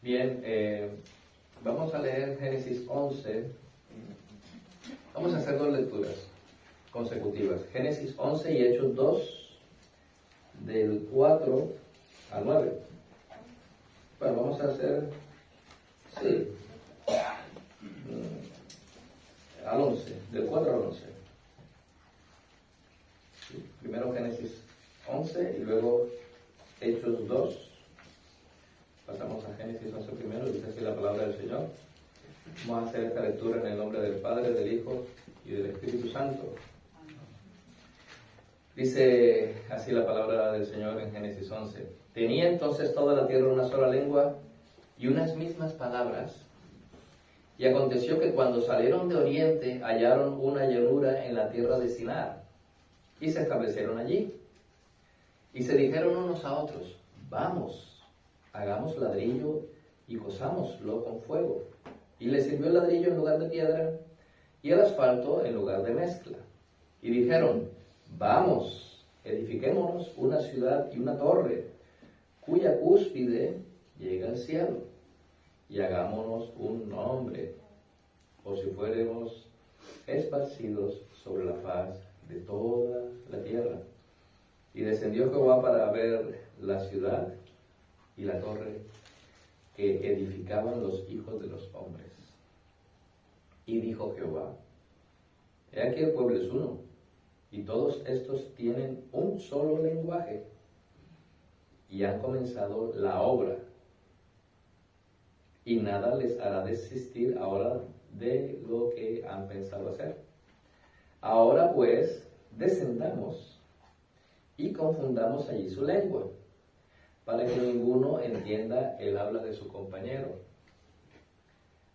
Bien, vamos a leer Génesis 11. Vamos a hacer dos lecturas consecutivas. Génesis 11 y Hechos 2, del 4 al 9. Bueno, vamos a hacer, sí, al 11, del 4 al 11. Sí, primero Génesis 11 y luego Hechos 2. Pasamos a Génesis 11 primero, dice así la palabra del Señor. Vamos a hacer esta lectura en el nombre del Padre, del Hijo y del Espíritu Santo. Dice así la palabra del Señor en Génesis 11. Tenía entonces toda la tierra una sola lengua y unas mismas palabras. Y aconteció que cuando salieron de oriente hallaron una llanura en la tierra de Sinar y se establecieron allí. Y se dijeron unos a otros, vamos, hagamos ladrillo y cozámoslo con fuego. Y les sirvió el ladrillo en lugar de piedra y el asfalto en lugar de mezcla. Y dijeron, vamos, edifiquémonos una ciudad y una torre, cuya cúspide llega al cielo, y hagámonos un nombre, o si fuéramos esparcidos sobre la faz de toda la tierra. Y descendió Jehová para ver la ciudad y la torre que edificaban los hijos de los hombres. Y dijo Jehová, he aquí el pueblo es uno, y todos estos tienen un solo lenguaje, y han comenzado la obra, y nada les hará desistir ahora de lo que han pensado hacer. Ahora pues, descendamos y confundamos allí su lengua, para que ninguno entienda el habla de su compañero.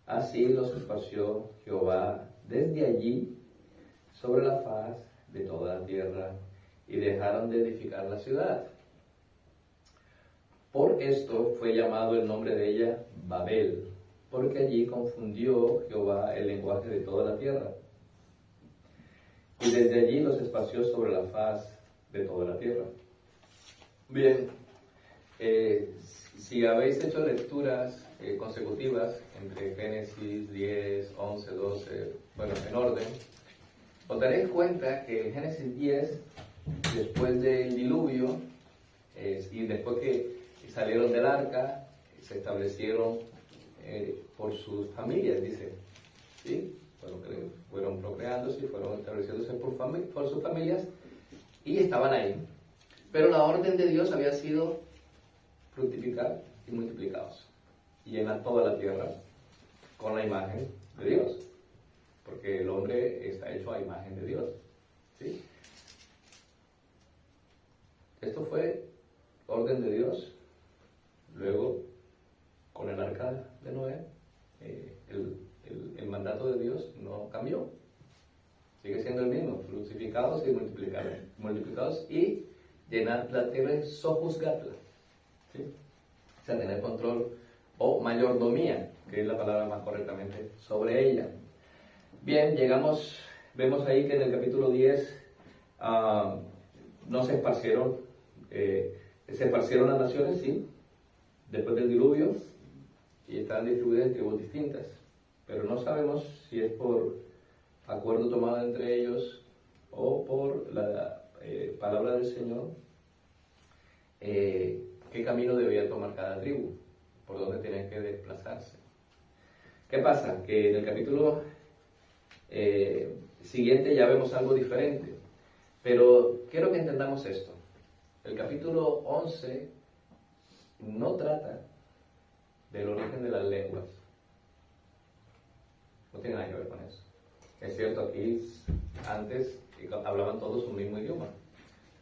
Así los esparció Jehová desde allí sobre la faz de toda la tierra, y dejaron de edificar la ciudad. Por esto fue llamado el nombre de ella Babel, porque allí confundió Jehová el lenguaje de toda la tierra. Y desde allí los esparció sobre la faz de toda la tierra. Bien, si habéis hecho lecturas consecutivas entre Génesis 10, 11, 12, bueno, en orden, os daréis cuenta que en Génesis 10, después del diluvio, y después que salieron del arca, se establecieron por sus familias, dice, ¿sí? Fueron procreándose, fueron estableciéndose por sus familias, y estaban ahí. Pero la orden de Dios había sido fructificar y multiplicados, y llenar toda la tierra con la imagen de Dios, porque el hombre está hecho a imagen de Dios, ¿sí? Esto fue orden de Dios. Luego, con el arca de Noé, el mandato de Dios no cambió, sigue siendo el mismo: fructificados y multiplicados y llenar la tierra, sojuzgarla, ¿sí? O sea, tener control o mayordomía, que es la palabra más correctamente, sobre ella. Bien, vemos ahí que en el capítulo 10 no se esparcieron las naciones, sí, después del diluvio, y estaban distribuidas en tribus distintas, pero no sabemos si es por acuerdo tomado entre ellos o por la palabra del Señor, qué camino debía tomar cada tribu, por dónde tenían que desplazarse. ¿Qué pasa? Que en el capítulo siguiente ya vemos algo diferente, pero quiero que entendamos esto. El capítulo 11 no trata del origen de las lenguas, no tiene nada que ver con eso. Es cierto, aquí antes hablaban todos un mismo idioma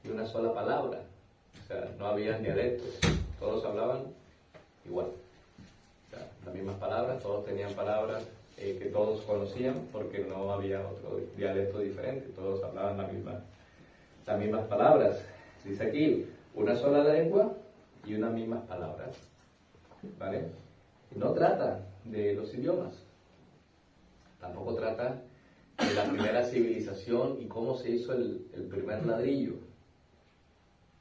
y una sola palabra, o sea, no había dialectos, todos hablaban igual, o sea, las mismas palabras, todos tenían palabras que todos conocían, porque no había otro dialecto diferente, todos hablaban las mismas palabras. Dice aquí, una sola lengua y unas mismas palabras, ¿vale? Y no trata de los idiomas, tampoco trata de la primera civilización y cómo se hizo el primer ladrillo,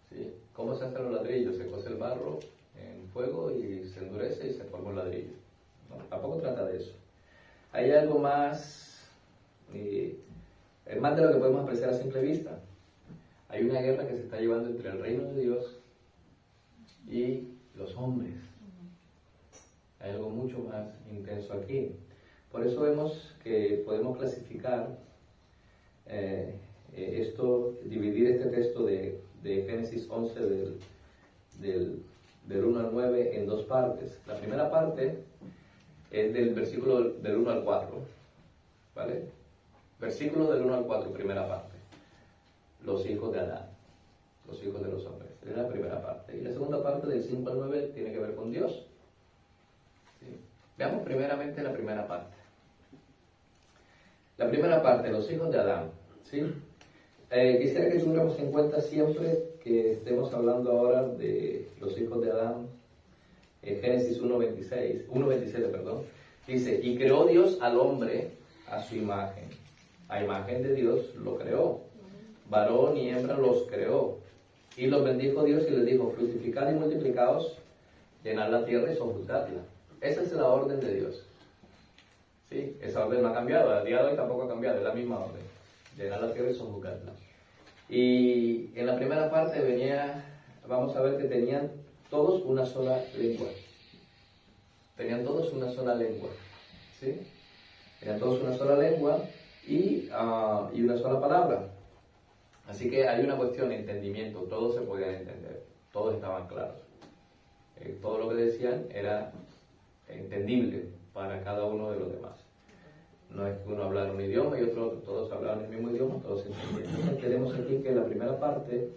¿sí? ¿Cómo se hacen los ladrillos? Se cose el barro en fuego y se endurece y se forma un ladrillo. No, tampoco trata de eso. Hay algo más, es más de lo que podemos apreciar a simple vista. Hay una guerra que se está llevando entre el reino de Dios y los hombres. Hay algo mucho más intenso aquí. Por eso vemos que podemos clasificar dividir este texto de Génesis 11 del 1 al 9 en dos partes. La primera parte es del versículo del 1 al 4, ¿vale? Versículo del 1 al 4, primera parte. Los hijos de Adán, los hijos de los hombres. Es la primera parte. Y la segunda parte, del 5 al 9, tiene que ver con Dios. ¿Sí? Veamos primeramente la primera parte. La primera parte, los hijos de Adán. ¿Sí? Quisiera que tuviéramos en cuenta siempre que estemos hablando ahora de los hijos de Adán. Génesis 1:27, perdón. Dice, y creó Dios al hombre a su imagen. A imagen de Dios lo creó. Varón y hembra los creó. Y los bendijo Dios y les dijo, fructificad y multiplicaos, llenad la tierra y sojuzgadla. Esa es la orden de Dios. ¿Sí? Esa orden no ha cambiado, a día de hoy tampoco ha cambiado, es la misma orden. Llenar la tierra y sojuzgarla. Y en la primera parte vamos a ver que tenían todos una sola lengua. Tenían todos una sola lengua. ¿Sí? Tenían todos una sola lengua y una sola palabra. Así que hay una cuestión de entendimiento, todos se podían entender, todos estaban claros. Todo lo que decían era entendible para cada uno de los demás. No es que uno hablara un idioma y otro, todos hablaban el mismo idioma, todos se entendían. Entonces tenemos aquí que la primera parte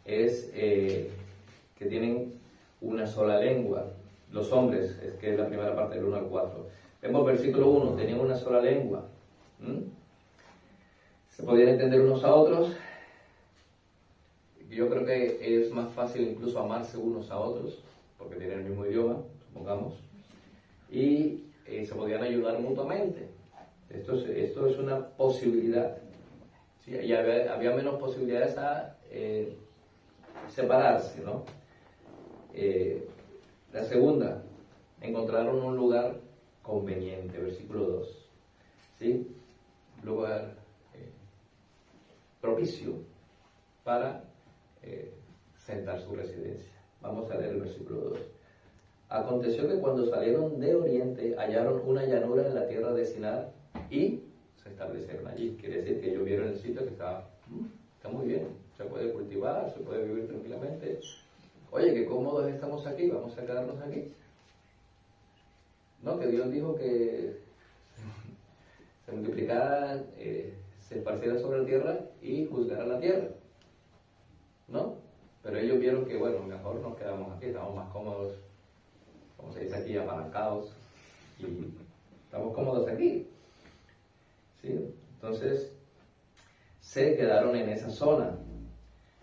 es que tienen una sola lengua. Los hombres, es que es la primera parte del 1 al 4. Vemos versículo 1, tenían una sola lengua. Se podían entender unos a otros. Yo creo que es más fácil incluso amarse unos a otros, porque tienen el mismo idioma, supongamos. Y se podían ayudar mutuamente. Esto es una posibilidad. ¿Sí? Y había menos posibilidades a separarse, ¿no? La segunda, encontraron un lugar conveniente, versículo 2. ¿Sí? Un lugar propicio para sentar su residencia. Vamos a leer el versículo 2. Aconteció que cuando salieron de oriente hallaron una llanura en la tierra de Sinar y se establecieron allí. Quiere decir que ellos vieron el sitio que está muy bien, se puede cultivar, se puede vivir tranquilamente. Oye, qué cómodos estamos aquí, vamos a quedarnos aquí. No, que Dios dijo que se multiplicara, se esparciera sobre la tierra y juzgara la tierra, ¿no? Pero ellos vieron que, bueno, mejor nos quedamos aquí, estamos más cómodos, como se dice aquí, apalancados, y estamos cómodos aquí. ¿Sí? Entonces, se quedaron en esa zona.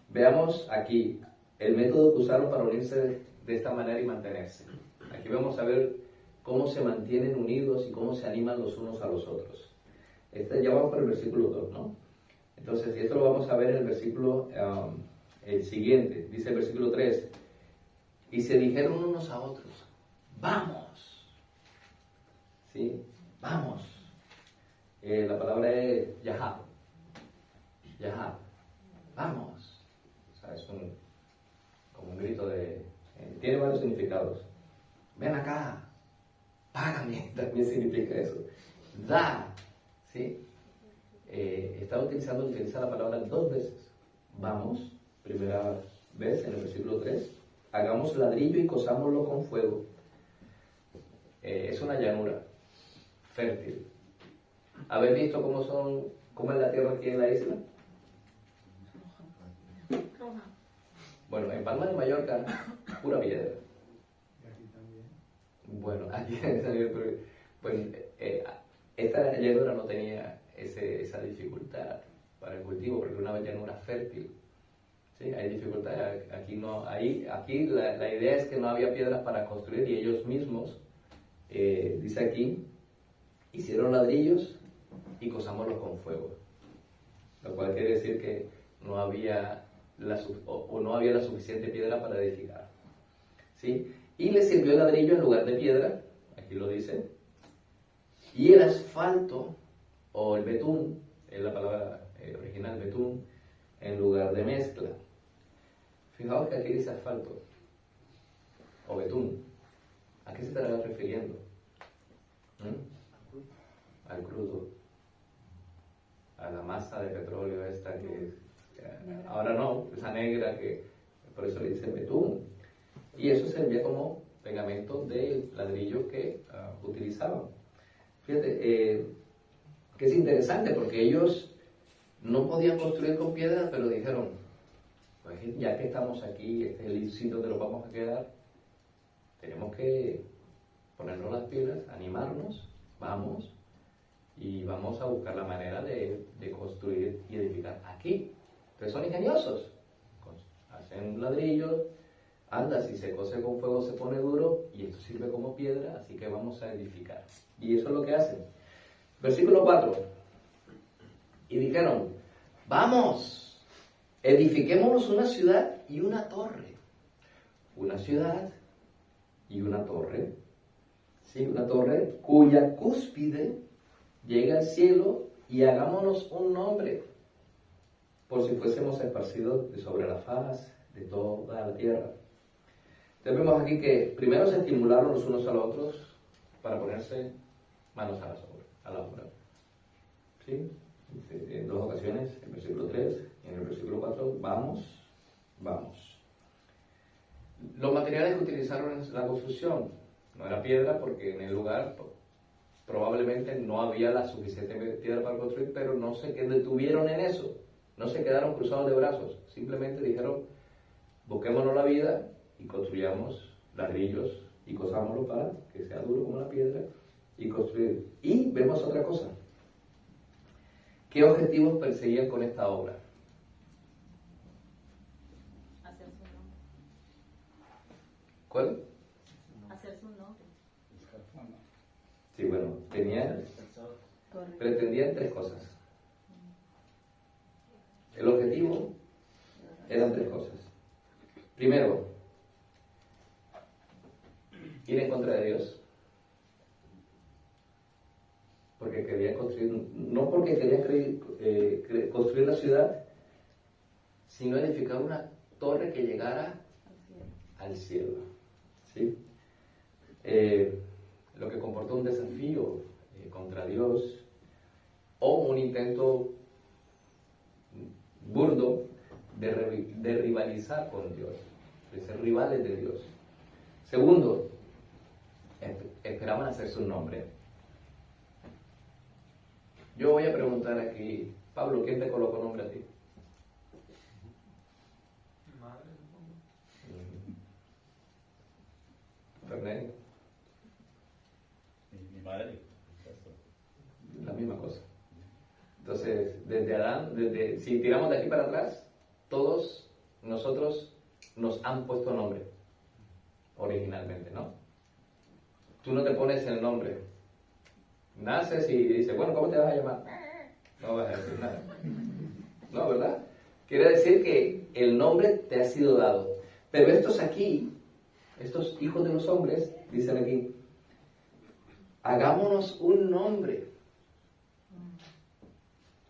Veamos aquí el método que usaron para unirse de esta manera y mantenerse. Aquí vamos a ver cómo se mantienen unidos y cómo se animan los unos a los otros. Ya vamos por el versículo 2, ¿no? Entonces, esto lo vamos a ver en el versículo el siguiente. Dice el versículo 3. Y se dijeron unos a otros, ¡vamos! ¿Sí? ¡Vamos! La palabra es yahab. Yahab. ¡Vamos! O sea, es como un grito de... tiene varios significados. Ven acá. Págame. También significa eso. Da. ¿Sí? Utiliza la palabra dos veces. Vamos, primera vez en el versículo 3. Hagamos ladrillo y cosámoslo con fuego. Es una llanura fértil. ¿Habéis visto cómo es la tierra aquí en la isla? Bueno, en Palma de Mallorca, pura piedra. ¿Y aquí también? Bueno, aquí también, bueno, esta llanura no tenía esa dificultad para el cultivo, porque era una llanura fértil. ¿Sí? Hay dificultad, aquí no, aquí la idea es que no había piedras para construir y ellos mismos, dice aquí, hicieron ladrillos y cosámoslos con fuego. Lo cual quiere decir que no había la suficiente piedra para edificar. ¿sí? Y le sirvió el ladrillo en lugar de piedra, aquí lo dice, y el asfalto, o el betún, es la palabra original, betún, en lugar de mezcla. Fijaos que aquí dice asfalto, o betún. ¿A qué se estará refiriendo? Al crudo, a la masa de petróleo esta que ahora no, esa negra que por eso le dice betún. Y eso servía como pegamento del ladrillo que utilizaban. Fíjate, que es interesante porque ellos no podían construir con piedra, pero dijeron, pues ya que estamos aquí, este es el sitio donde nos vamos a quedar, tenemos que ponernos las pilas, animarnos, vamos, y vamos a buscar la manera de construir y edificar aquí. Entonces son ingeniosos, hacen ladrillos, anda, si se cose con fuego se pone duro, y esto sirve como piedra, así que vamos a edificar. Y eso es lo que hacen. Versículo 4. Y dijeron, vamos, edifiquémonos una ciudad y una torre. Una ciudad y una torre. Sí, una torre cuya cúspide llega al cielo, y hagámonos un nombre, por si fuésemos esparcidos de sobre la faz de toda la tierra. Entonces vemos aquí que primero se estimularon los unos a los otros para ponerse manos a la obra. ¿Sí? En dos ocasiones, en el versículo 3 y en el versículo 4, vamos, vamos. Los materiales que utilizaron en la construcción no era piedra, porque en el lugar probablemente no había la suficiente piedra para construir, pero no se detuvieron en eso, no se quedaron cruzados de brazos, simplemente dijeron, busquémonos la vida y construyamos ladrillos y cosámoslo para que sea duro como la piedra y construir. Y vemos otra cosa. ¿Qué objetivos perseguían con esta obra? Hacer su nombre. ¿Cuál? Hacer su nombre. Sí, bueno, pretendían tres cosas. El objetivo eran tres cosas. Primero, ir en contra de Dios, porque querían construir, no porque querían construir la ciudad, sino edificar una torre que llegara al cielo. ¿Sí? Lo que comportó un desafío contra Dios, o un intento burdo de rivalizar con Dios, de ser rivales de Dios. Segundo, esperaban hacerse un nombre. Yo voy a preguntar aquí, Pablo, ¿quién te colocó nombre a ti? Madre. Fernández. Mi madre. La misma cosa. Entonces, desde Adán, si tiramos de aquí para atrás, todos nosotros nos han puesto nombre originalmente, ¿no? Tú no te pones el nombre. Naces y dices, bueno, ¿cómo te vas a llamar? No vas a decir nada. No, ¿verdad? Quiere decir que el nombre te ha sido dado. Pero estos aquí, estos hijos de los hombres, dicen aquí, hagámonos un nombre.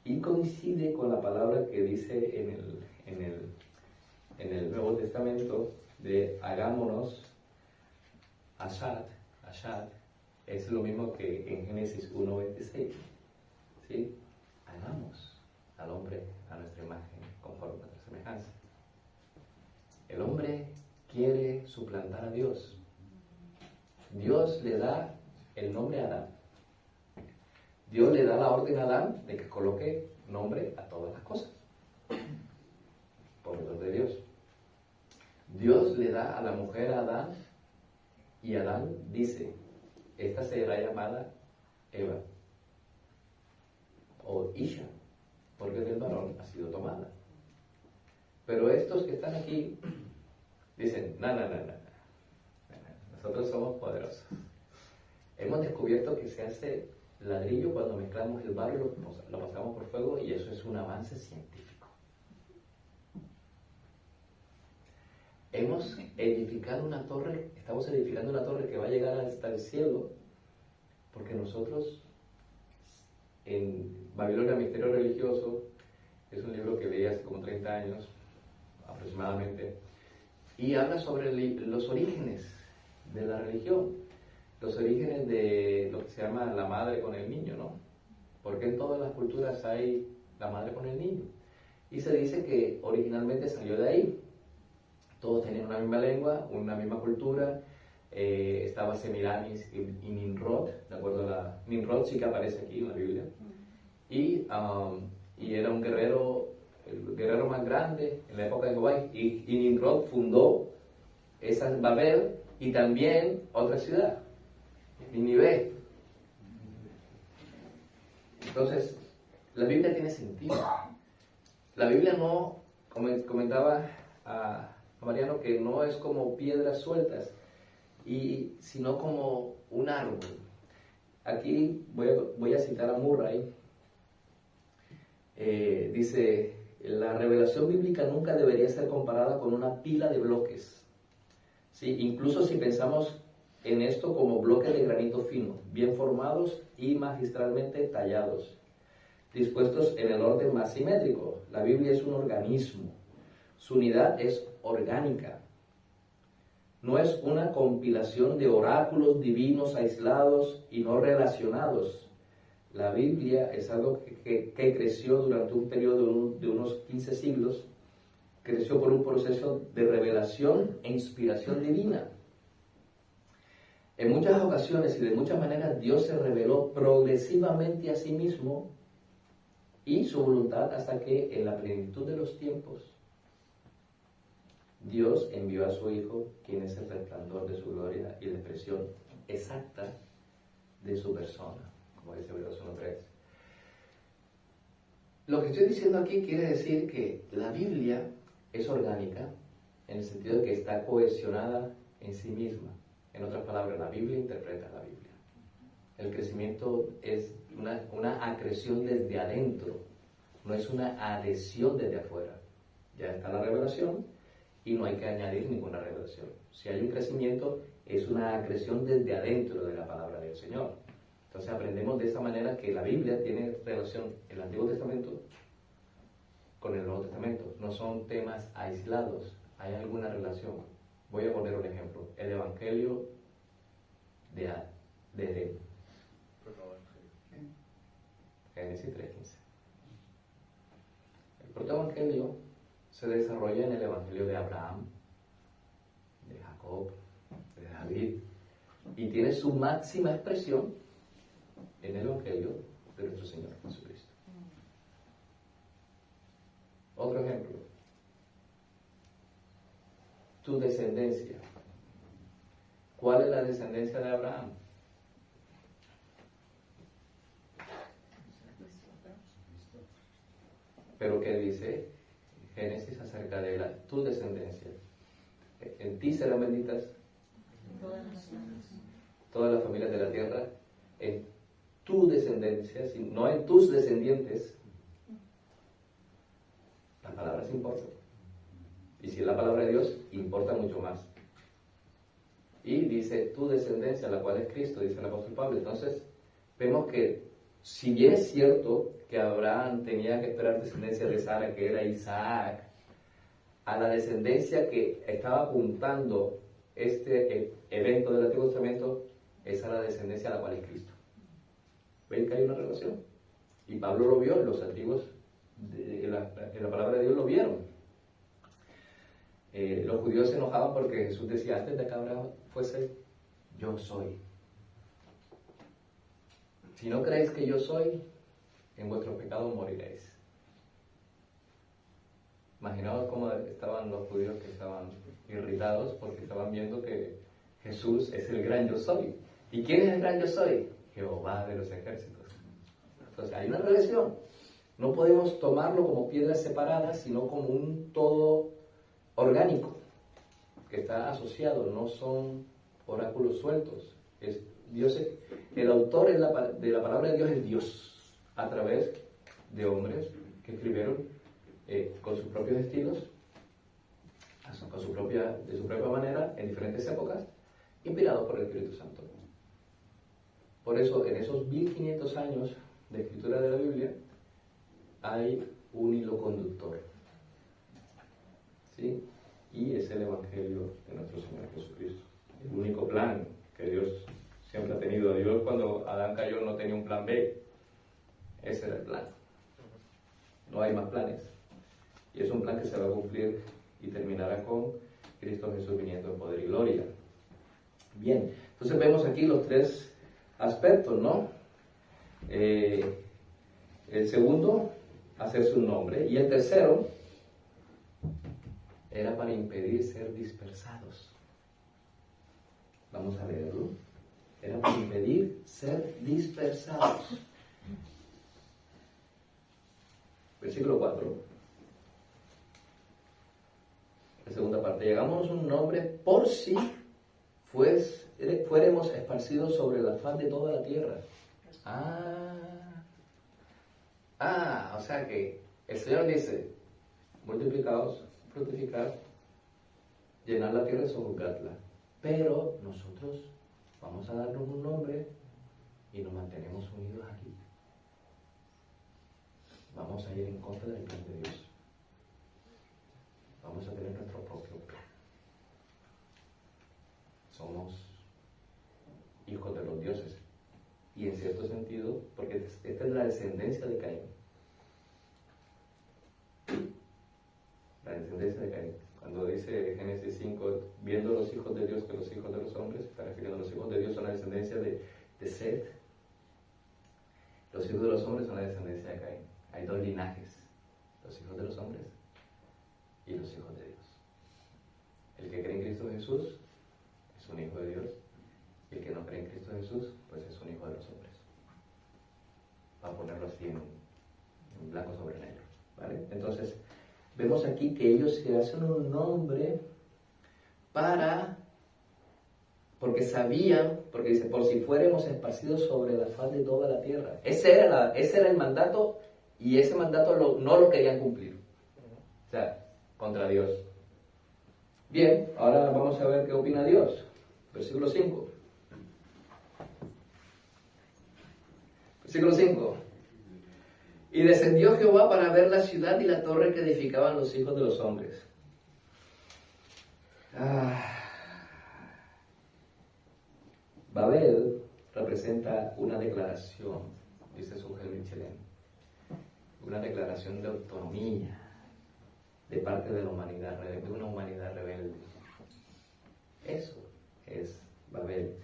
Y coincide con la palabra que dice en el Nuevo Testamento de hagámonos, ashad, es lo mismo que en Génesis 1:26. ¿Sí? Hagamos al hombre a nuestra imagen, conforme a nuestra semejanza. El hombre quiere suplantar a Dios. Dios le da el nombre a Adán. Dios le da la orden a Adán de que coloque nombre a todas las cosas. Por orden de Dios. Dios le da a la mujer a Adán, y Adán dice, esta será llamada Eva o Isha, porque del varón ha sido tomada. Pero estos que están aquí dicen, no, nosotros somos poderosos. Hemos descubierto que se hace ladrillo cuando mezclamos el barro y lo pasamos por fuego, y eso es un avance científico. hemos edificado una torre, estamos edificando una torre que va a llegar hasta el cielo, porque nosotros, en Babilonia, Misterio Religioso, es un libro que leí hace como 30 años, aproximadamente, y habla sobre los orígenes de la religión, los orígenes de lo que se llama la madre con el niño, ¿no? Porque en todas las culturas hay la madre con el niño. Y se dice que originalmente salió de ahí. Todos tenían una misma lengua, una misma cultura. Estaba Semiramis y Nimrod, ¿de acuerdo? Nimrod sí que aparece aquí en la Biblia. Y era un guerrero, el guerrero más grande en la época de Jehová. Y Nimrod fundó esa Babel y también otra ciudad, Nínive. Entonces, la Biblia tiene sentido. La Biblia no, como comentaba a Mariano, que no es como piedras sueltas, sino como un árbol. Aquí voy a citar a Murray. Dice, la revelación bíblica nunca debería ser comparada con una pila de bloques. ¿Sí? Incluso si pensamos en esto como bloques de granito fino, bien formados y magistralmente tallados, dispuestos en el orden más simétrico. La Biblia es un organismo. Su unidad es orgánica. No es una compilación de oráculos divinos aislados y no relacionados. La Biblia es algo que creció durante un periodo de unos 15 siglos. Creció por un proceso de revelación e inspiración divina. En muchas ocasiones y de muchas maneras Dios se reveló progresivamente a sí mismo y su voluntad hasta que en la plenitud de los tiempos Dios envió a su Hijo, quien es el resplandor de su gloria y la expresión exacta de su persona, como dice Hebreos 1:3. Lo que estoy diciendo aquí quiere decir que la Biblia es orgánica en el sentido de que está cohesionada en sí misma. En otras palabras, la Biblia interpreta la Biblia. El crecimiento es una acreción desde adentro, no es una adhesión desde afuera. Ya está la revelación y no hay que añadir ninguna revelación. Si hay un crecimiento, es una acreción desde adentro de la palabra del Señor. Entonces aprendemos de esa manera que la Biblia tiene relación el Antiguo Testamento con el Nuevo Testamento. No son temas aislados, hay alguna relación. Voy a poner un ejemplo. El Evangelio de Edén. Génesis 3:15. El protoevangelio se desarrolla en el Evangelio de Abraham, de Jacob, de David, y tiene su máxima expresión en el Evangelio de nuestro Señor Jesucristo. Otro ejemplo. Tu descendencia. ¿Cuál es la descendencia de Abraham? Pero ¿qué dice Génesis acerca de tu descendencia? En ti serán benditas todas las familias de la tierra. En tu descendencia, no en tus descendientes. Las palabras importan. Y si es la palabra de Dios, importa mucho más. Y dice tu descendencia, la cual es Cristo, dice el apóstol Pablo. Entonces, vemos que si bien es cierto que Abraham tenía que esperar descendencia de Sara, que era Isaac, a la descendencia que estaba apuntando este evento del Antiguo Testamento, esa es la descendencia a la cual es Cristo. ¿Ven que hay una relación? Y Pablo lo vio, los antiguos en la palabra de Dios lo vieron. Los judíos se enojaban porque Jesús decía, antes de que Abraham fuese, yo soy. Si no creéis que yo soy, en vuestros pecados moriréis. Imaginaos cómo estaban los judíos que estaban irritados porque estaban viendo que Jesús es el gran yo soy. ¿Y quién es el gran yo soy? Jehová de los ejércitos. Entonces hay una relación. No podemos tomarlo como piedras separadas, sino como un todo orgánico que está asociado, no son oráculos sueltos. El autor de la palabra de Dios es Dios, a través de hombres que escribieron con sus propios estilos a su de su propia manera, en diferentes épocas, inspirados por el Espíritu Santo. Por eso, en esos 1500 años de escritura de la Biblia, hay un hilo conductor, ¿sí? Y es el Evangelio de nuestro Señor Jesucristo. El único plan que Dios siempre ha tenido. Dios, cuando Adán cayó, no tenía un plan B. Ese era el plan. No hay más planes. Y es un plan que se va a cumplir y terminará con Cristo Jesús viniendo en poder y gloria. Bien, entonces vemos aquí los tres aspectos, ¿no? El segundo, hacerse un nombre. Y el tercero, era para impedir ser dispersados. Vamos a leerlo. Era para impedir ser dispersados. Versículo 4. La segunda parte. Llegámonos un nombre por si fuéramos esparcidos sobre la faz de toda la tierra. O sea que el Señor dice, multiplicaos, fructificar, llenar la tierra y sojuzgarla. Pero nosotros vamos a darnos un nombre y nos mantenemos unidos aquí. Vamos a ir en contra del plan de Dios. Vamos a tener nuestro propio plan. Somos hijos de los dioses. Y en cierto sentido, porque esta es la descendencia de Caín. La descendencia de Caín. Cuando dice Génesis 5, viendo los hijos de Dios que los hijos de los hombres, está refiriendo a los hijos de Dios son la descendencia de Set. Los hijos de los hombres son la descendencia de Caín. Hay dos linajes, los hijos de los hombres y los hijos de Dios. El que cree en Cristo Jesús es un hijo de Dios, y el que no cree en Cristo Jesús, pues es un hijo de los hombres. Para ponerlo así en blanco sobre negro, ¿vale? Entonces, vemos aquí que ellos se hacen un nombre porque sabían, porque dice, por si fuéramos esparcidos sobre la faz de toda la tierra. Ese era el mandato, y ese mandato no lo querían cumplir. O sea, contra Dios. Bien, ahora vamos a ver qué opina Dios. Versículo 5. Versículo 5. Y descendió Jehová para ver la ciudad y la torre que edificaban los hijos de los hombres. Babel representa una declaración, dice Sujel Michelin, una declaración de autonomía de parte de la humanidad, de una humanidad rebelde. Eso es Babel.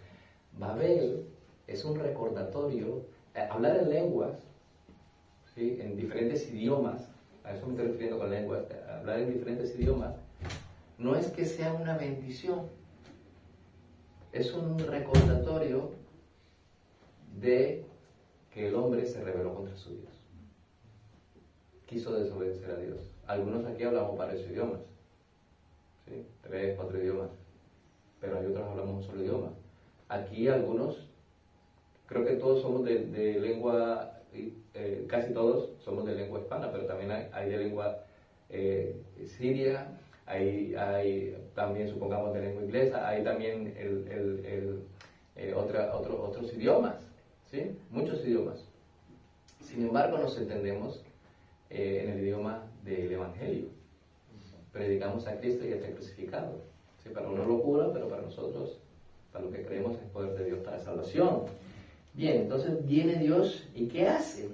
Babel es un recordatorio, hablar en lenguas, ¿sí? En diferentes idiomas, a eso me estoy refiriendo con lenguas, hablar en diferentes idiomas, no es que sea una bendición, es un recordatorio de que el hombre se rebeló contra su Dios. Quiso desobedecer a Dios. Algunos aquí hablamos varios idiomas, ¿sí? 3, 4 idiomas, pero hay otros que hablamos un solo idioma. Aquí algunos, creo que todos somos de lengua, casi todos somos de lengua hispana, pero también hay de lengua siria, hay también, supongamos, de lengua inglesa, hay también otros idiomas, ¿sí? Muchos idiomas. Sin embargo, nos entendemos en el idioma del Evangelio. Predicamos a Cristo y a este crucificado. ¿Sí? Para uno locura, pero para nosotros, para lo que creemos, es poder de Dios para salvación. Bien, entonces viene Dios y ¿qué hace?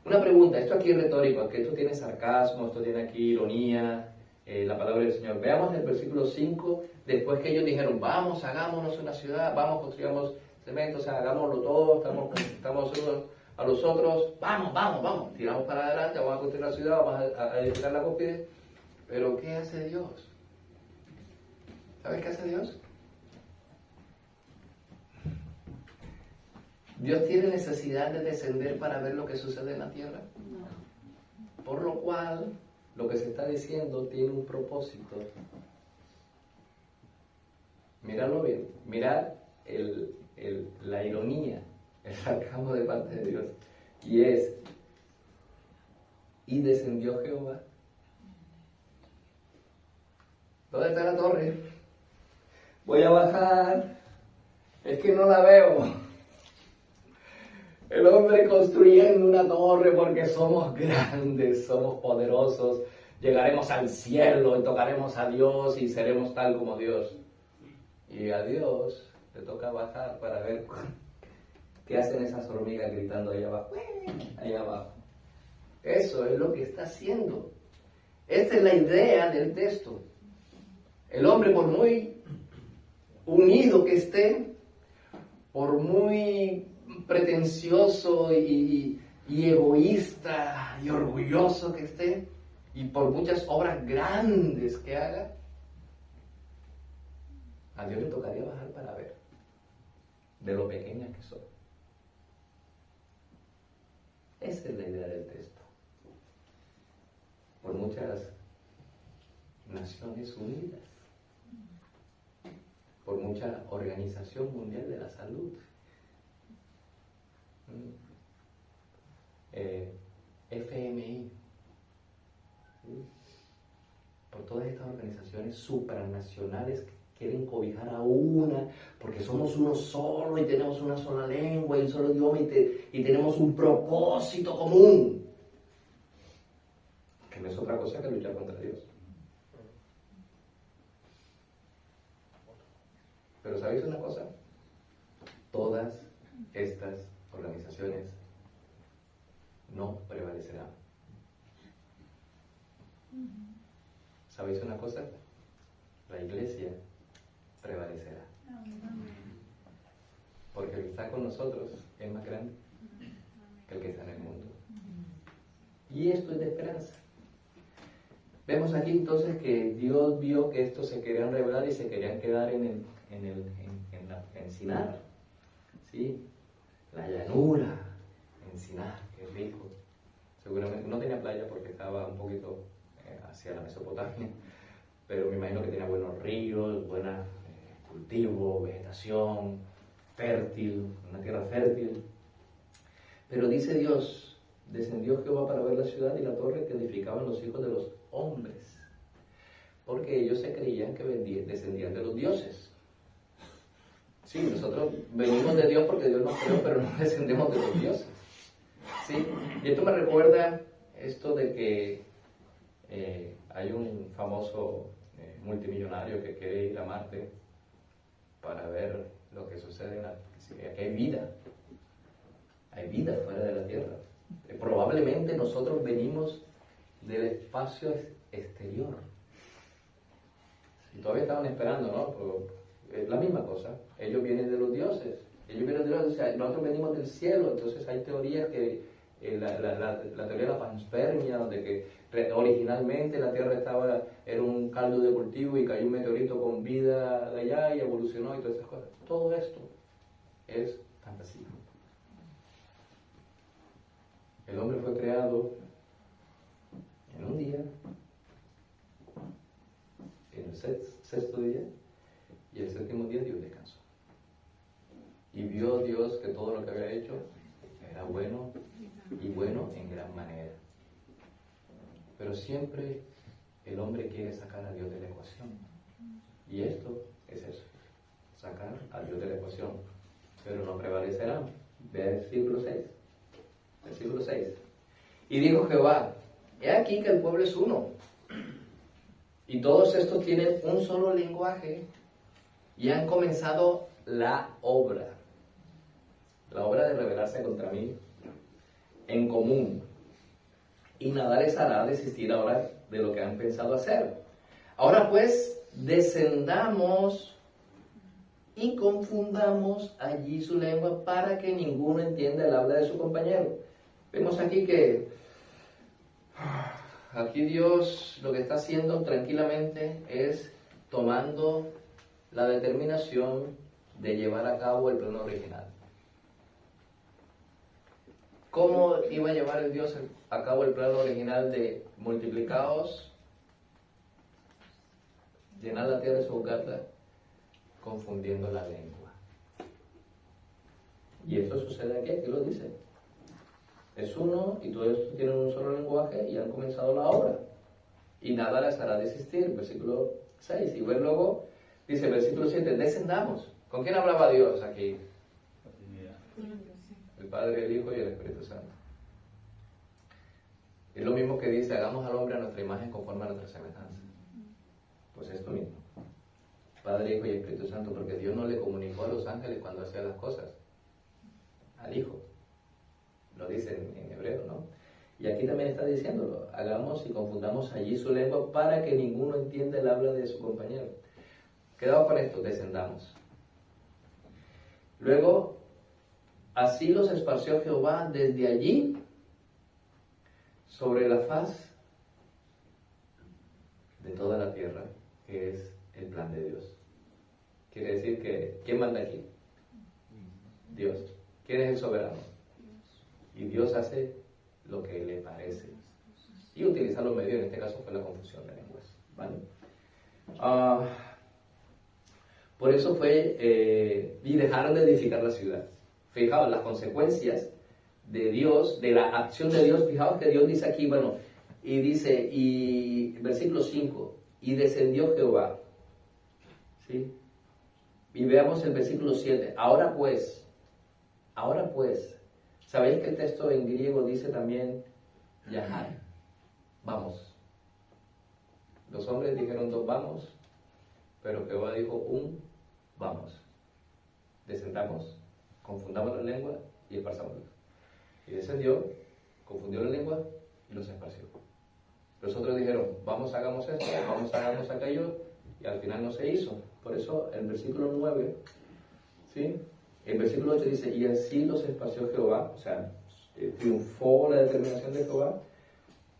Una pregunta, esto aquí es retórico, que esto tiene sarcasmo, esto tiene aquí ironía, la palabra del Señor. Veamos el versículo 5, después que ellos dijeron, vamos, hagámonos una ciudad, vamos, construyamos cemento, o sea, hagámoslo todo, estamos unos a los otros, vamos, tiramos para adelante, vamos a construir la ciudad, vamos a edificar la cúspide. Pero ¿qué hace Dios? ¿Sabes qué hace Dios? ¿Dios tiene necesidad de descender para ver lo que sucede en la tierra? No. Por lo cual, lo que se está diciendo tiene un propósito. Míralo bien, mirad la ironía, el sarcasmo de parte de Dios. Y es, y descendió Jehová. ¿Dónde está la torre? Voy a bajar. Es que no la veo. El hombre construyendo una torre porque somos grandes, somos poderosos. Llegaremos al cielo y tocaremos a Dios y seremos tal como Dios. Y a Dios le toca bajar para ver qué hacen esas hormigas gritando ahí abajo. Ahí abajo. Eso es lo que está haciendo. Esta es la idea del texto. El hombre, por muy unido que esté, por muy pretencioso y egoísta y orgulloso que esté, y por muchas obras grandes que haga, a Dios le tocaría bajar para ver de lo pequeñas que son. Esa es la idea del texto. Por muchas Naciones Unidas, por mucha Organización Mundial de la Salud, FMI, por todas estas organizaciones supranacionales que quieren cobijar a una, porque somos uno solo y tenemos una sola lengua y un solo idioma y tenemos un propósito común, que no es otra cosa que luchar contra Dios. Pero ¿sabéis una cosa? Todas estas organizaciones no prevalecerán. ¿Sabéis una cosa? La iglesia prevalecerá. Porque el que está con nosotros es más grande que el que está en el mundo. Y esto es de esperanza. Vemos aquí entonces que Dios vio que estos se querían rebelar y se querían quedar en Sinar, ¿sí? La llanura en Sinar, qué rico. Seguramente no tenía playa porque estaba un poquito hacia la Mesopotamia, pero me imagino que tenía buenos ríos, buena cultivo, vegetación, fértil, una tierra fértil. Pero dice Dios, descendió Jehová para ver la ciudad y la torre que edificaban los hijos de los hombres, porque ellos se creían que descendían de los dioses. Sí, nosotros venimos de Dios porque Dios nos creó, pero no descendemos de los dioses. ¿Sí? Y esto me recuerda esto de que hay un famoso multimillonario que quiere ir a Marte para ver lo que sucede en aquí hay vida fuera de la Tierra. Probablemente nosotros venimos del espacio exterior. Y todavía estaban esperando, ¿no? Es la misma cosa. Ellos vienen de los dioses. O sea, nosotros venimos del cielo. Entonces hay teorías que la teoría de la panspermia, donde que originalmente la Tierra era un caldo de cultivo y cayó un meteorito con vida de allá y evolucionó y todas esas cosas. Todo esto es fantasía. El hombre fue creado en un día, en el sexto día, y el séptimo día Dios descansó. Y vio Dios que todo lo que había hecho era bueno y bueno en gran manera. Pero siempre el hombre quiere sacar a Dios de la ecuación. Y esto es eso, sacar a Dios de la ecuación. Pero no prevalecerán. Versículo 6. Versículo 6. Y dijo Jehová, he aquí que el pueblo es uno, y todos estos tienen un solo lenguaje, y han comenzado la obra de rebelarse contra mí en común, y nada les hará desistir ahora de lo que han pensado hacer. Ahora pues, descendamos y confundamos allí su lengua para que ninguno entienda el habla de su compañero. Vemos aquí que aquí Dios lo que está haciendo tranquilamente es tomando la determinación de llevar a cabo el plan original. ¿Cómo iba a llevar el Dios a cabo el plan original de multiplicaos, llenar la tierra y sojuzgarla? Confundiendo la lengua. Y esto sucede aquí lo dice. Es uno y todos estos tienen un solo lenguaje y han comenzado la obra. y nada les hará desistir. Versículo 6. Y luego dice, versículo 7, descendamos. ¿Con quién hablaba Dios aquí? El Padre, el Hijo y el Espíritu Santo. Es lo mismo que dice, hagamos al hombre a nuestra imagen conforme a nuestra semejanza. Pues esto mismo. Padre, Hijo y Espíritu Santo, porque Dios no le comunicó a los ángeles cuando hacía las cosas. Al Hijo. Lo dice en hebreo, ¿no? Y aquí también está diciéndolo, hagamos y confundamos allí su lengua para que ninguno entienda el habla de su compañero. Quedado con esto, descendamos. Luego, así los esparció Jehová desde allí sobre la faz de toda la tierra, que es el plan de Dios. Quiere decir que, ¿quién manda aquí? Dios. ¿Quién es el soberano? Y Dios hace lo que le parece. Y utiliza los medios, en este caso fue la confusión de lenguas. ¿Vale? Por eso fue, y dejaron de edificar la ciudad. Fijaos, las consecuencias de Dios, de la acción de Dios, fijaos que Dios dice aquí, bueno, y dice, y versículo 5, y descendió Jehová. ¿Sí? Y veamos el versículo 7, ahora pues, ¿sabéis que el texto en griego dice también, yahar, vamos? Los hombres dijeron dos vamos, pero Jehová dijo un vamos. Descendamos, confundamos la lengua y esparzámosla. Y descendió, confundió la lengua y los esparció. Los otros dijeron, vamos, hagamos esto, vamos, hagamos aquello, y al final no se hizo. Por eso el versículo 9, ¿sí? El versículo 8 dice, y así los esparció Jehová, o sea, triunfó la determinación de Jehová,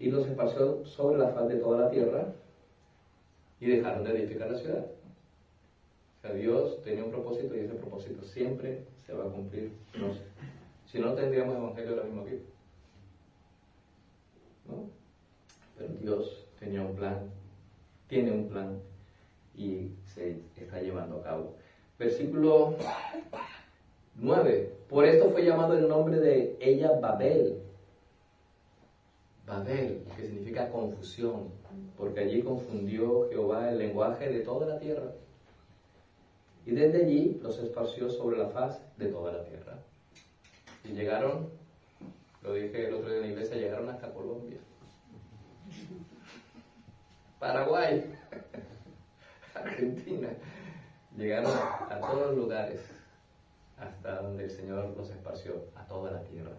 y los esparció sobre la faz de toda la tierra, y dejaron de edificar la ciudad. O sea, Dios tenía un propósito, y ese propósito siempre se va a cumplir. No sé. Si no, tendríamos evangelio ahora mismo aquí, ¿no? Pero Dios tenía un plan, tiene un plan, y se está llevando a cabo. Versículo 9. Por esto fue llamado el nombre de ella Babel. Babel, que significa confusión, porque allí confundió Jehová el lenguaje de toda la tierra. Y desde allí los esparció sobre la faz de toda la tierra. Y llegaron, lo dije el otro día en la iglesia, llegaron hasta Colombia, Paraguay, Argentina. Llegaron a todos los lugares, hasta donde el Señor los esparció, a toda la tierra.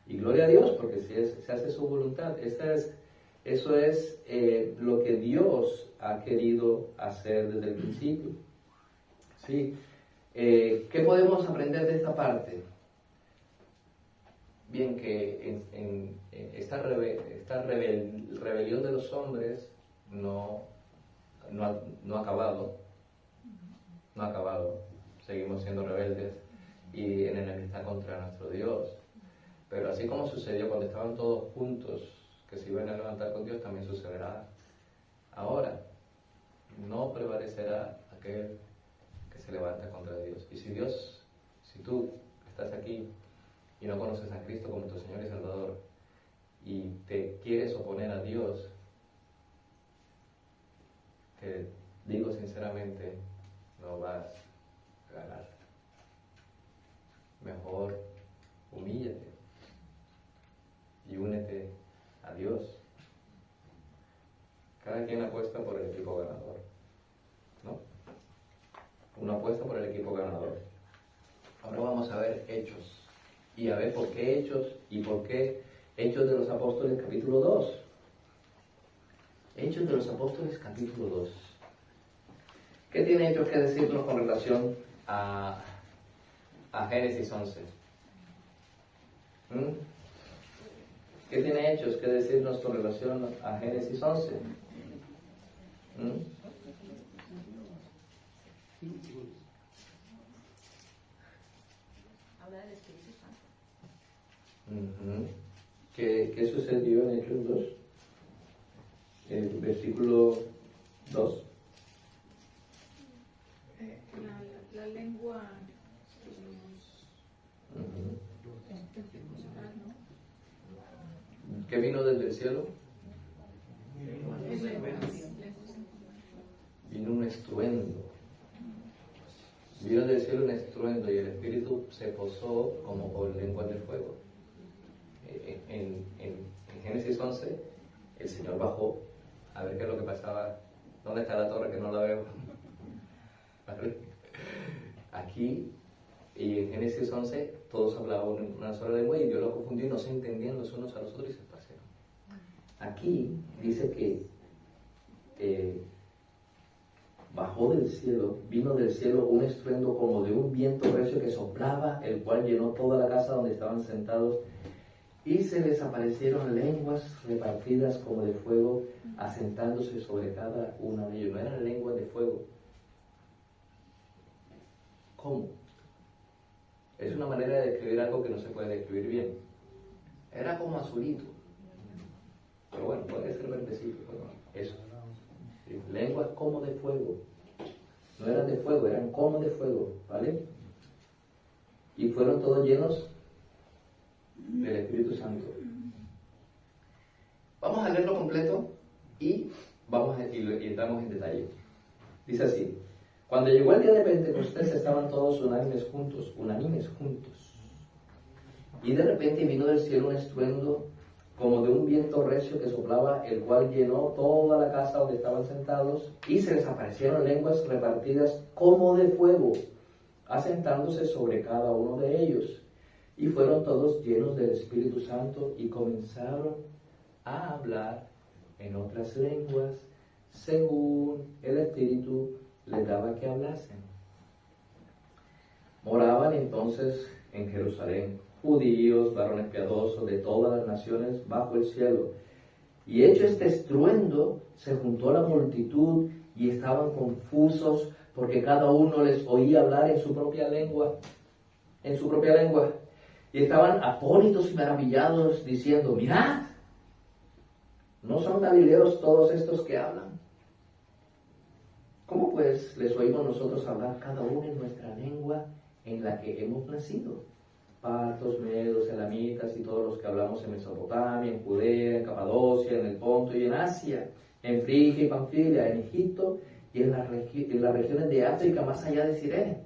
Y gloria a Dios, porque si se hace su voluntad. Eso es lo que Dios ha querido hacer desde el principio. ¿Sí? ¿Qué podemos aprender de esta parte? Bien, que en esta rebelión de los hombres no ha acabado. No ha acabado. Seguimos siendo rebeldes y en enemistad contra nuestro Dios. Pero así como sucedió cuando estaban todos juntos, que se iban a levantar con Dios, también sucederá ahora. No prevalecerá aquel que se levanta contra Dios. Y si tú estás aquí y no conoces a Cristo como tu Señor y Salvador, y te quieres oponer a Dios, te digo sinceramente, no vas a ganar. Mejor humíllate y únete a Dios. Cada quien apuesta por el equipo ganador, ¿no? Uno apuesta por el equipo ganador. Ahora vamos a ver Hechos. Y a ver por qué Hechos y por qué Hechos de los Apóstoles capítulo 2. Hechos de los Apóstoles capítulo 2. ¿Qué tiene Hechos que decirnos con relación a Génesis 11? ¿Qué tiene Hechos que decirnos con relación a Génesis 11? Habla del Espíritu Santo. ¿Qué sucedió en Hechos 2? El versículo 2. La lengua ¿Qué vino desde el cielo? el estruendo. Vino del cielo un estruendo y el Espíritu se posó como por lenguas de fuego. En Génesis 11, el Señor bajó a ver qué es lo que pasaba. ¿Dónde está la torre que no la veo? ¿Vale? Aquí, y en Génesis 11, todos hablaban una sola lengua y Dios lo confundió y no se entendían los unos a los otros y se esparcieron. Aquí dice que bajó del cielo, vino del cielo un estruendo como de un viento recio que soplaba, el cual llenó toda la casa donde estaban sentados, y se les aparecieron lenguas repartidas como de fuego, asentándose sobre cada una de ellos. No eran lenguas de fuego. ¿Cómo? Es una manera de describir algo que no se puede describir bien. Era como azulito. Pero bueno, puede ser verdecito. Pero eso. Lenguas como de fuego. No eran de fuego, eran como de fuego, ¿vale? Y fueron todos llenos del Espíritu Santo. Vamos a leerlo completo y entramos en detalle. Dice así: cuando llegó el día de Pentecostés estaban todos unánimes juntos. Y de repente vino del cielo un estruendo como de un viento recio que soplaba, el cual llenó toda la casa donde estaban sentados, y se les aparecieron lenguas repartidas como de fuego, asentándose sobre cada uno de ellos. Y fueron todos llenos del Espíritu Santo y comenzaron a hablar en otras lenguas, según el Espíritu les daba que hablasen. Moraban entonces en Jerusalén judíos, varones piadosos de todas las naciones bajo el cielo. Y hecho este estruendo, se juntó la multitud y estaban confusos, porque cada uno les oía hablar en su propia lengua. Y estaban atónitos y maravillados, diciendo: mirad, ¿no son galileos todos estos que hablan? ¿Cómo pues les oímos nosotros hablar cada uno en nuestra lengua en la que hemos nacido? Partos, medos, elamitas y todos los que hablamos en Mesopotamia, en Judea, en Capadocia, en el Ponto y en Asia, en Frigia y Panfilia, en Egipto y en las regiones de África más allá de Cirene.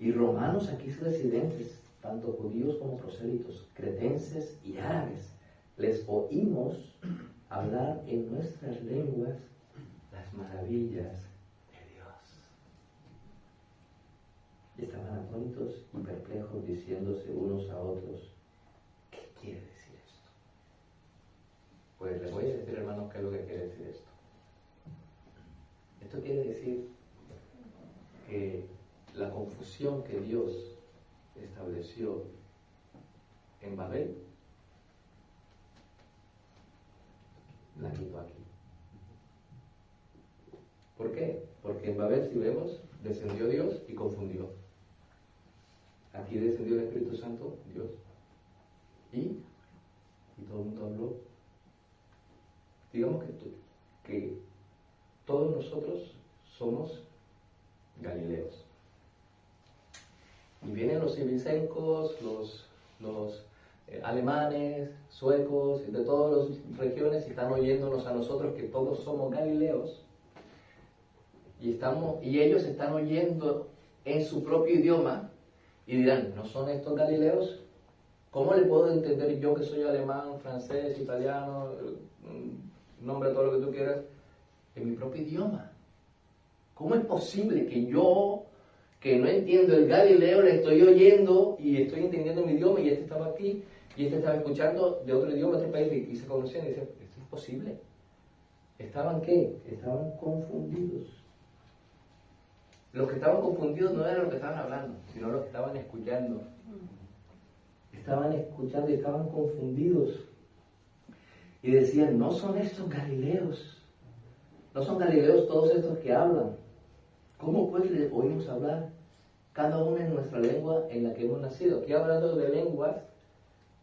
Y romanos aquí residentes, tanto judíos como prosélitos, cretenses y árabes, les oímos hablar en nuestras lenguas las maravillas de Dios. Y estaban atónitos y perplejos, diciéndose unos a otros: ¿qué quiere decir esto? Pues les voy a decir, hermanos, qué es lo que quiere decir esto. Esto quiere decir que la confusión que Dios estableció en Babel la quitó aquí. ¿Por qué? Porque en Babel, si vemos, descendió Dios y confundió. Aquí descendió el Espíritu Santo, Dios, y todo el mundo habló. Digamos que todos nosotros somos galileos. Y vienen los ibisencos, los alemanes, suecos, de todas las regiones, y están oyéndonos a nosotros que todos somos galileos. Y ellos están oyendo en su propio idioma y dirán: ¿no son estos galileos? ¿Cómo le puedo entender yo, que soy alemán, francés, italiano, nombre todo lo que tú quieras, en mi propio idioma? ¿Cómo es posible que yo, que no entiendo el galileo, le estoy oyendo y estoy entendiendo mi idioma, y este estaba aquí y este estaba escuchando de otro idioma, de otro país, y se conocían y decían: ¿esto es posible? ¿Estaban qué? Estaban confundidos. Los que estaban confundidos no eran los que estaban hablando, sino los que estaban escuchando. Estaban escuchando y estaban confundidos. Y decían: no son estos galileos. No son galileos todos estos que hablan. ¿Cómo pues les oímos hablar cada uno en nuestra lengua en la que hemos nacido? Aquí hablando de lenguas,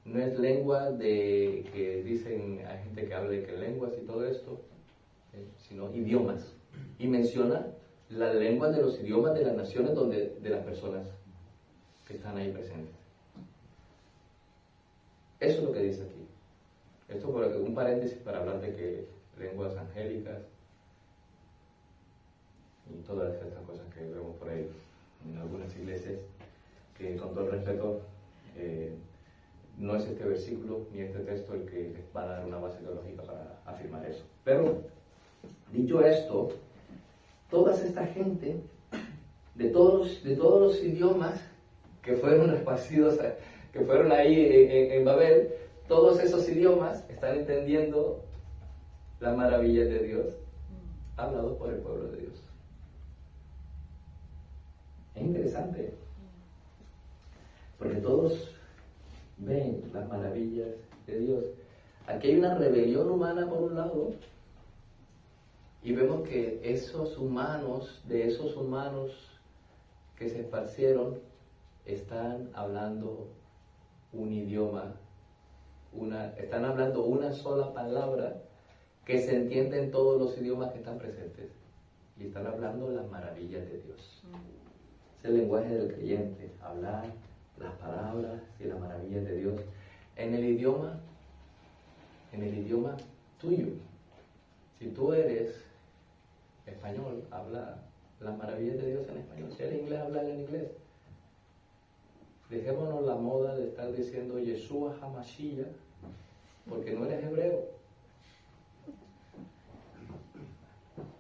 no es lengua de que dicen, hay gente que habla de que lenguas y todo esto, sino idiomas. Y menciona las lenguas de los idiomas de las naciones de las personas que están ahí presentes. Eso es lo que dice aquí. Esto por un paréntesis para hablar de que lenguas angélicas. todas estas cosas que vemos por ahí en algunas iglesias, que con todo el respeto, no es este versículo ni este texto el que les va a dar una base teológica para afirmar eso. Pero, dicho esto, toda esta gente, de todos los idiomas que fueron esparcidos, que fueron ahí en Babel, todos esos idiomas están entendiendo las maravillas de Dios, hablados por el pueblo de Dios. Es interesante, porque todos ven las maravillas de Dios. Aquí hay una rebelión humana por un lado, y vemos que de esos humanos que se esparcieron, están hablando un idioma, están hablando una sola palabra que se entiende en todos los idiomas que están presentes, y están hablando las maravillas de Dios. Es el lenguaje del creyente, hablar las palabras y las maravillas de Dios en el idioma tuyo. Si tú eres español, habla las maravillas de Dios en español. Si eres inglés, habla en inglés. Dejémonos la moda de estar diciendo Yeshua HaMashiach, porque no eres hebreo.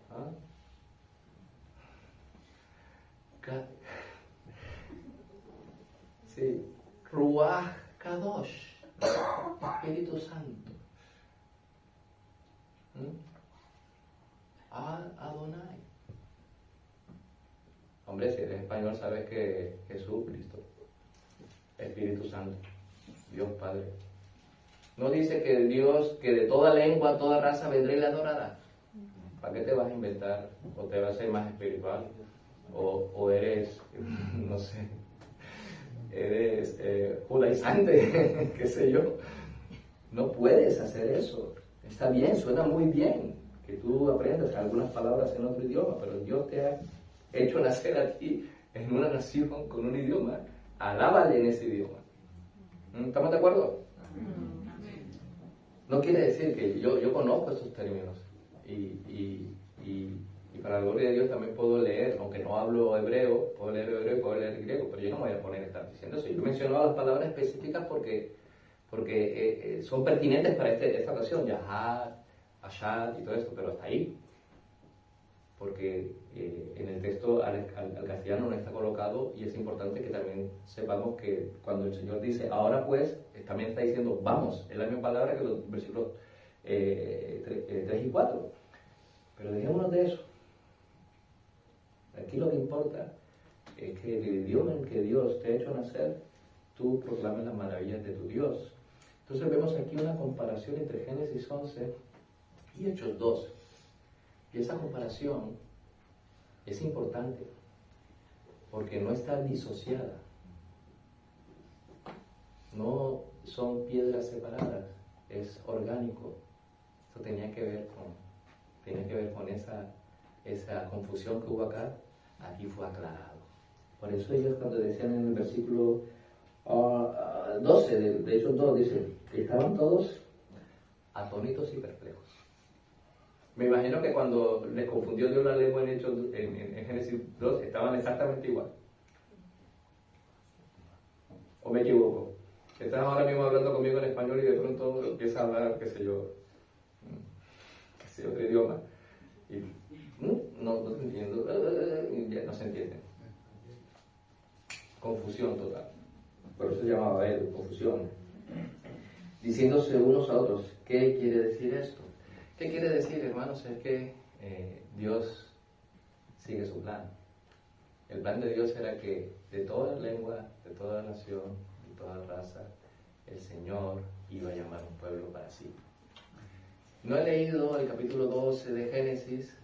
¿Ah? Sí, Ruach Kadosh, Espíritu Santo. Adonai. Hombre, si eres español sabes que Jesús, Cristo, Espíritu Santo, Dios Padre. No dice que Dios, que de toda lengua, toda raza vendrá y le adorará. ¿Para qué te vas a inventar? ¿O te vas a ser más espiritual? ¿O eres, no sé, eres judaizante, qué sé yo? No puedes hacer eso. Está bien, suena muy bien que tú aprendas algunas palabras en otro idioma, pero Dios te ha hecho nacer a ti en una nación con un idioma. Alábale en ese idioma. ¿Estamos de acuerdo? No quiere decir que yo conozco estos términos y para la gloria de Dios también puedo leer, aunque no hablo hebreo, puedo leer hebreo y puedo leer griego, pero yo no me voy a poner a estar diciendo eso. Yo menciono las palabras específicas porque son pertinentes para esta ocasión, Yahad, Ashad y todo esto, pero hasta ahí. Porque en el texto al castellano no está colocado, y es importante que también sepamos que cuando el Señor dice ahora pues, también está diciendo vamos, es la misma palabra que los versículos 3 y 4. Pero dejémonos de eso. Aquí lo que importa es que el idioma en que Dios te ha hecho nacer, tú proclames las maravillas de tu Dios. Entonces vemos aquí una comparación entre Génesis 11 y Hechos 2. Y esa comparación es importante porque no está disociada. No son piedras separadas, es orgánico. Esto tenía que ver con esa confusión que hubo acá, aquí fue aclarado. Por eso ellos cuando decían en el versículo 12 de Hechos 2, dicen que estaban todos atónitos y perplejos. Me imagino que cuando les confundió Dios la lengua en Génesis 2, estaban exactamente igual. ¿O me equivoco? Estás ahora mismo hablando conmigo en español y de pronto empieza a hablar, qué sé yo, otro idioma. Y no te entiendo, ya no se entiende. Confusión total. Por eso se llamaba él, confusión. Diciéndose unos a otros, ¿qué quiere decir esto? ¿Qué quiere decir, hermanos? Es que Dios sigue su plan. El plan de Dios era que de toda lengua, de toda nación, de toda raza, el Señor iba a llamar un pueblo para sí. No he leído el capítulo 12 de Génesis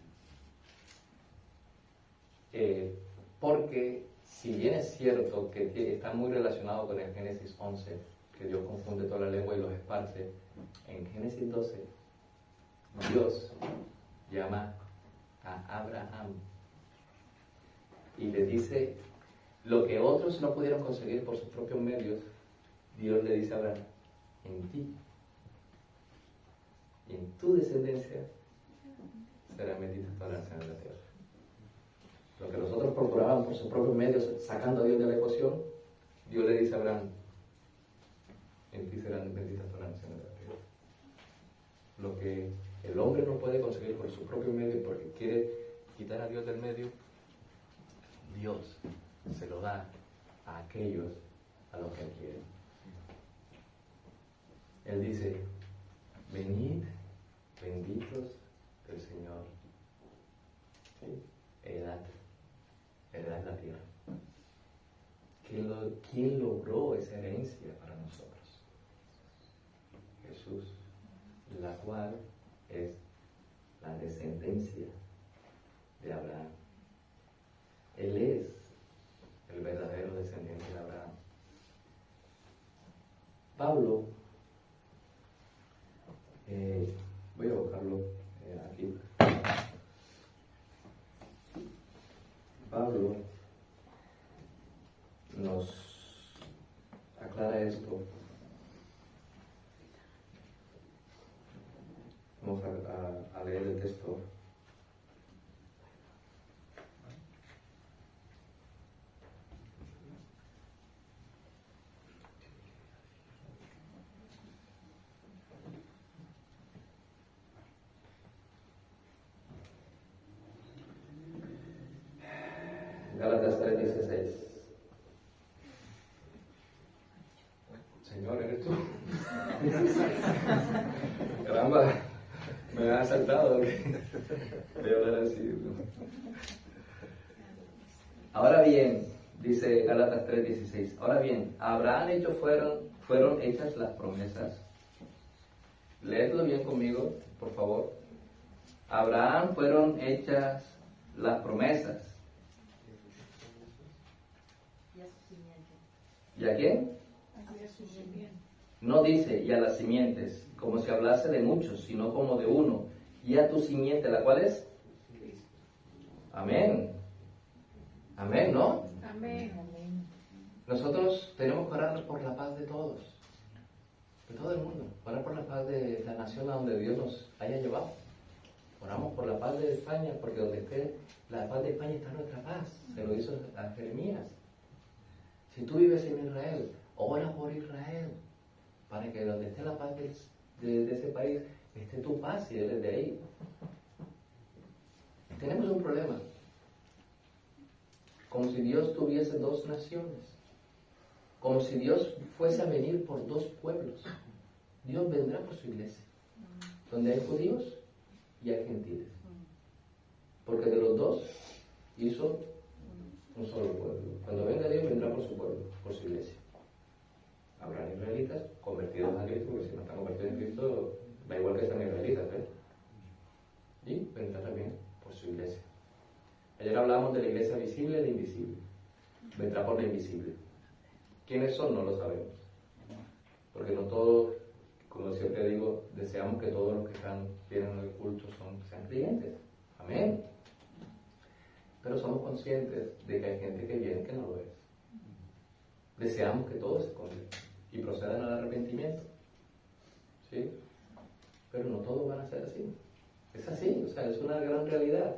porque si bien es cierto que está muy relacionado con el Génesis 11, que Dios confunde toda la lengua y los esparce, en Génesis 12 Dios llama a Abraham y le dice lo que otros no pudieron conseguir por sus propios medios. Dios le dice a Abraham, en ti y en tu descendencia será bendita toda la nación de la tierra. Lo que los otros procuraban por sus propios medios, sacando a Dios de la ecuación, Dios le dice a Abraham, en ti serán benditas todas las naciones de la tierra. Lo que el hombre no puede conseguir por sus propios medios porque quiere quitar a Dios del medio, Dios se lo da a aquellos a los que Él quiere. Él dice, venid benditos del Señor. ¿Sí? Heredad la tierra. ¿Quién logró esa herencia para nosotros? Jesús, la cual es la descendencia de Abraham. Él es el verdadero descendiente de Abraham. Pablo, voy a buscarlo aquí. Pablo nos aclara esto. Vamos a leer el texto. Gálatas 3:16. Señor, ¿eres tú? Caramba, me ha saltado. Voy a hablar así. Ahora bien, dice Gálatas 3:16. Ahora bien, a Abraham fueron hechas las promesas. Leedlo bien conmigo, por favor. A Abraham fueron hechas las promesas. Y a su simiente. ¿Y a quién? Había su simiente. No dice, y a las simientes, como si hablase de muchos, sino como de uno. Y a tu simiente, ¿la cual es? Amén. Amén, ¿no? Amén. Nosotros tenemos que orar por la paz de todos, de todo el mundo. Orar por la paz de la nación a donde Dios nos haya llevado. Oramos por la paz de España, porque donde esté la paz de España está nuestra paz. Se lo hizo a Jeremías. Si tú vives en Israel, ora por Israel, para que donde esté la paz de ese país, esté tu paz y eres de ahí. Tenemos un problema. Como si Dios tuviese dos naciones. Como si Dios fuese a venir por dos pueblos. Dios vendrá por su iglesia. Donde hay judíos y hay gentiles. Porque de los dos hizo un solo pueblo. Cuando venga Dios vendrá por su pueblo, por su iglesia. Habrán israelitas convertidos a Cristo, porque si no están convertidos en Cristo, da igual que sean israelitas, ¿ves? Y vendrá también por su iglesia. Ayer hablamos de la iglesia visible e la invisible. Vendrá por la invisible. ¿Quiénes son? No lo sabemos. Porque no todos, como siempre digo, deseamos que todos los que vienen al culto sean creyentes. Amén. Pero somos conscientes de que hay gente que viene que no lo es. Deseamos que todos se conviertan y procedan al arrepentimiento. ¿Sí? Pero no todos van a ser así. Es así, o sea, es una gran realidad.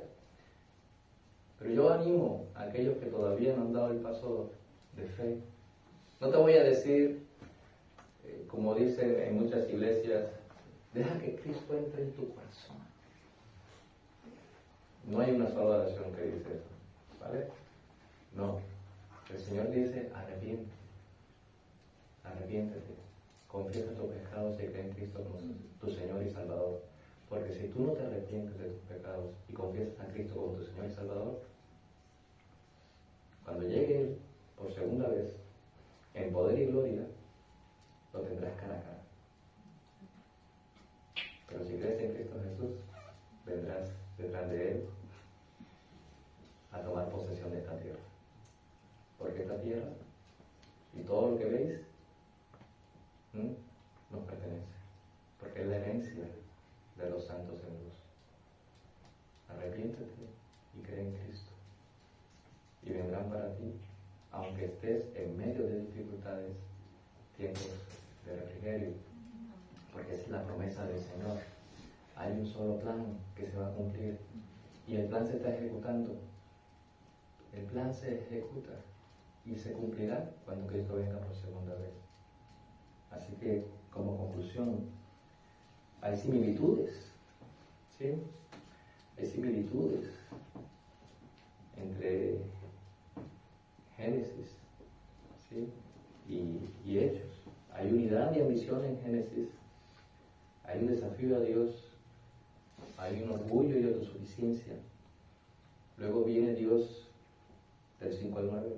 Pero yo animo a aquellos que todavía no han dado el paso de fe. No te voy a decir, como dicen en muchas iglesias, deja que Cristo entre en tu corazón. No hay una sola oración que dice eso, ¿vale? No. El Señor dice, arrepiéntete, confiesa tus pecados y cree en Cristo como tu Señor y Salvador. Porque si tú no te arrepientes de tus pecados y confiesas a Cristo como tu Señor y Salvador, cuando llegue Él por segunda vez, en poder y gloria, lo tendrás cara a cara. Pero si crees en Cristo Jesús, vendrás detrás de Él a tomar posesión de esta tierra. Porque esta tierra y todo lo que veis nos pertenece. Porque es la herencia de los santos en luz. Arrepiéntete y cree en Cristo. Y vendrán para ti, aunque estés en medio de dificultades, tiempos de refrigerio. Porque esa es la promesa del Señor. Hay un solo plan que se va a cumplir. Y el plan se está ejecutando. El plan se ejecuta y se cumplirá cuando Cristo venga por segunda vez. Así que, como conclusión, hay similitudes, ¿sí? Hay similitudes entre Génesis, ¿sí? y Hechos. Hay unidad y ambición en Génesis. Hay un desafío a Dios. Hay un orgullo y autosuficiencia. Luego viene Dios, del 5 al 9,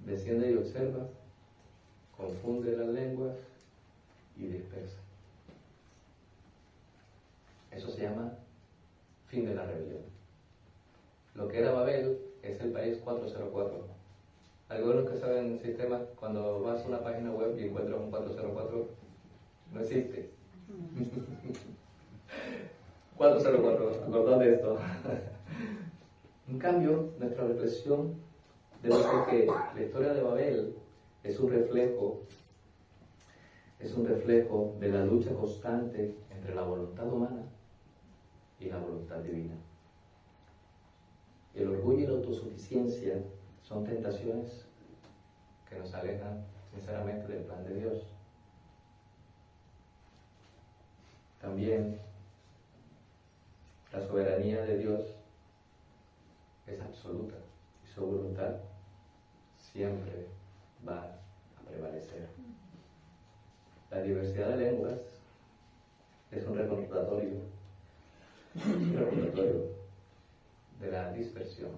desciende y observa, confunde las lenguas y dispersa. Eso se llama fin de la rebelión. Lo que era Babel es el país 404. Algunos que saben sistemas, cuando vas a una página web y encuentras un 404, no existe. 404, acordad de esto. En cambio, nuestra reflexión debe ser que la historia de Babel es un reflejo de la lucha constante entre la voluntad humana y la voluntad divina. El orgullo y la autosuficiencia son tentaciones que nos alejan sinceramente del plan de Dios. También la soberanía de Dios es absoluta y su voluntad siempre va a prevalecer. La diversidad de lenguas es un recordatorio de la dispersión.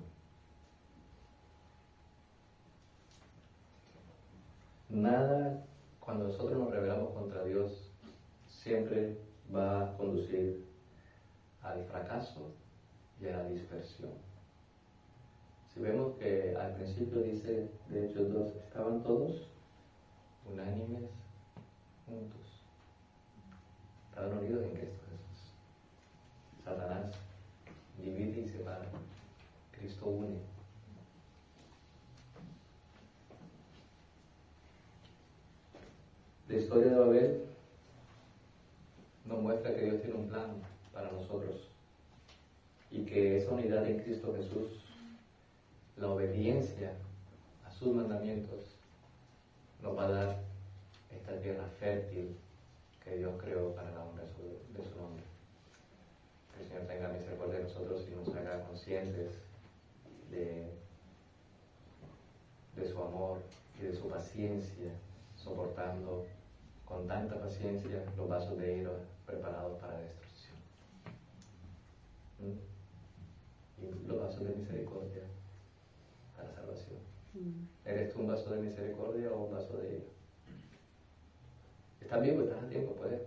Nada, cuando nosotros nos rebelamos contra Dios, siempre va a conducir al fracaso y a la dispersión. Si vemos que al principio dice, de Hechos 2, estaban todos unánimes, juntos. Estaban unidos en Cristo Jesús. Satanás divide y separa. Cristo une. La historia de Babel nos muestra que Dios tiene un plan para nosotros y que esa unidad en Cristo Jesús, la obediencia a sus mandamientos, nos va a dar esta tierra fértil que Dios creó para la honra de su nombre. Que el Señor tenga misericordia de nosotros y nos haga conscientes de su amor y de su paciencia, soportando con tanta paciencia los vasos de ira preparados para la destrucción. Y los vasos de misericordia para salvación. ¿Eres tú un vaso de misericordia o un vaso de ira? ¿Estás vivo? ¿Estás a tiempo? Puedes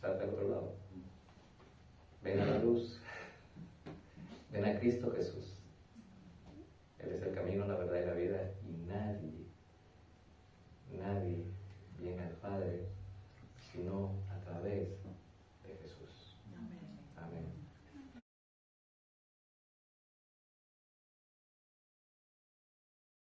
salte al otro lado. Ven a la luz. Ven a Cristo Jesús.